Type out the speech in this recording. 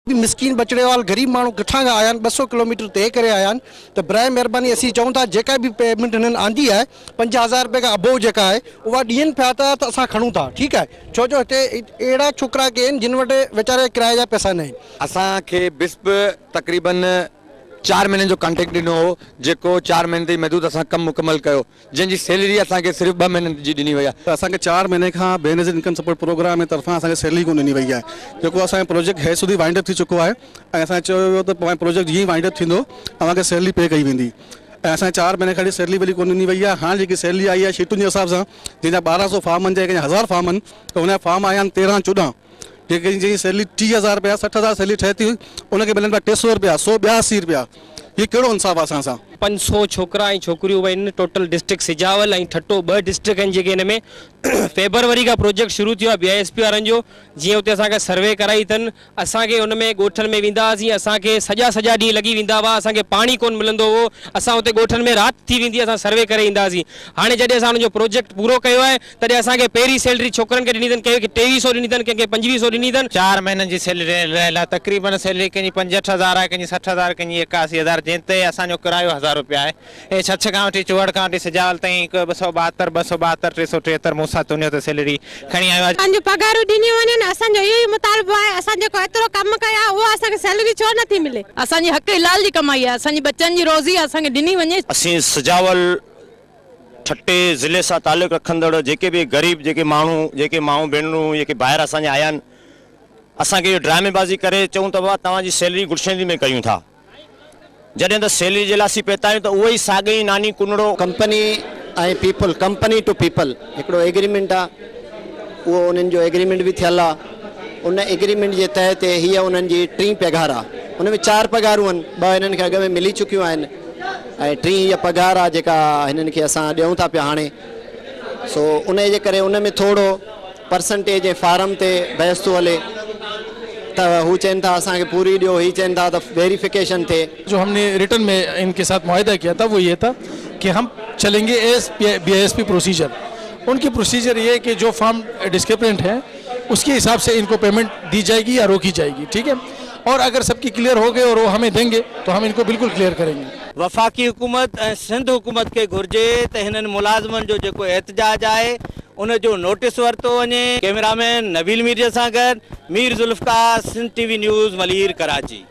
मिसकीन बचड़ेवाल गरीब माण्हू किथां खां आया आहिनि 200 किलोमीटर तय करे आया आहिनि त बराए महिरबानी असीं चऊं था जेका बि पेमेंट हिननि आंदी आहे 50,000 रुपए खां अबोव जेका आहे उहा ॾियनि पिया था त असां खणूं था ठीकु आहे छो जो हिते अहिड़ा छोकिरा के आहिनि जिन वटि वीचारे किराए जा पैसा न आहिनि। असांखे बिस्प तक़रीबन 4 महीने जो कॉन्ट्रैक्ट ॾिनो हो जेको 4 महीने ताईं महदूद असां कमु मुकमल कयो जंहिंजी सैलरी असांखे सिर्फ़ु 2 महीननि जी ॾिनी वई आहे। असांखे 4 महीने खां बेनज़ीर इनकम सपोर्ट प्रोग्राम जे तरफ़ां असांखे सैलरी कोन ॾिनी वई आहे जेको असांजो प्रोजेक्ट है सुधी वाइंड अप थी चुको आहे ऐं असां चयो वियो त प्रोजेक्ट जीअं वाइंड अप थींदो तव्हांखे सैलरी पे कई वेंदी ऐं असांखे 4 महीने खां सैलरी वरी कोन ॾिनी वई आहे। हाणे जेकी सैलरी आई आहे शीटुनि जे हिसाब सां जंहिंजा 1200 फार्म आहिनि या 1000 फार्म आहिनि त हुनजा फार्म आया आहिनि 13-14 जेके जंहिंजी सैलरी 30,000 रुपया 60,000 सैलरी ठहे थी उनखे मिलनि पिया 300 रुपया 182 रुपया। ये कहिड़ो इंसाफ़ आहे असां सां? 500 छोकिरा ऐं छोकिरियूं आहिनि टोटल डिस्ट्रिक्ट सिजावल ऐं ठट्टो 2 डिस्ट्रिक्ट आहिनि जेके हिन में फेब्रुआरी खां प्रोजेक्ट शुरू थियो आहे BISP वारनि जो जीअं उते असांखे सर्वे कराई अथनि असांखे हुन में ॻोठनि में वेंदा हुआसीं असांखे सॼा ॾींहं लॻी वेंदा हुआ असांखे पाणी कोन मिलंदो हो असां हुते ॻोठनि में राति थी वेंदी असां सर्वे करे ईंदा हुआसीं। हाणे जॾहिं असां हुनजो प्रोजेक्ट पूरो कयो आहे तॾहिं असांखे पहिरीं सैलरी छोकिरनि खे ॾिनी अथनि कंहिंखे 2300 ॾिनी अथनि कंहिंखे 2500 ॾिनी अथनि। 4 महीननि जी सैलरी रहियल आहे तक़रीबन सैलरी कंहिंजी 65,000 आहे कंहिंजी 60,000 कंहिंजी 81,000 जंहिं ते असांजो किरायो 1000 रुपया आहे ऐं छछ खां वठी चुवड़ खां वठी सिजावल ताईं 272 272 373 मूंसां तुनियो त सैलरी खणी आयो आहे। असांजो पगारूं ॾिनी वञनि असांजो इहो ई मुतालबो आहे असां जेको एतिरो कमु कया उहो असांखे सैलरी छो नथी मिले। असांजी हक़ इलाल जी कमाई आहे असांजी बच्चनि जी रोज़ी असांखे ॾिनी वञे। असीं सिजावल ठट्टे ज़िले सां तालुक़ु रखंदड़ जेके बि ग़रीब जेके माण्हू भेनरूं जेके ॿाहिरि असांजा आया आहिनि असांखे इहो ड्रामेबाज़ी करे चऊं त बाबा तव्हांजी सैलरी गुड़शेंदी में कयूं था जॾहिं त सैलरी जे लाइ असीं पिया आहियूं त उहो ई साॻई नानी कुनड़ो कंपनी ऐं पीपल कंपनी टू पीपल हिकिड़ो एग्रीमेंट आहे उहो उन्हनि जो एग्रीमेंट बि थियल आहे उन एग्रीमेंट जे तहत हीअ उन्हनि जी 3 पघार आहे उन में 4 पघारूं आहिनि 2 हिननि खे अॻ में मिली चुकियूं आहिनि ऐं 3 हीअ पघार आहे जेका हिननि खे असां ॾियूं था पिया हाणे सो उन जे करे उन में थोरो परसेंटेज ऐं फार्म ते बहस थो हले त हू चवनि था असांखे पूरी ॾियो ही चवनि था त वेरिफिकेशन थे। जो हमने रिटर्न में इनके साथ मुआहदा किया था वो ये था कि हम चलेंगे एज BISP प्रोसीजर। उनकी प्रोसीजर ये है कि जो फार्म डिस्क्रिपेंट है उसके हिसाब से इनको पेमेंट दी जाएगी या रोकी जाएगी ठीक है और अगर सबकी क्लियर हो गए और वो हमें देंगे तो हम इनको बिल्कुल क्लियर करेंगे। वफ़ाक़ी हुकूमत ऐं सिंध हुकूमत खे घुर्जे त हिननि मुलाज़िमनि जो जेको एहतजाज आहे उन जो नोटिस वरितो वञे। कैमरामैन नबील मीडिया सां गॾु मीर ज़ुल्फ़कार, सिंध TV न्यूज़, मलीर, कराची।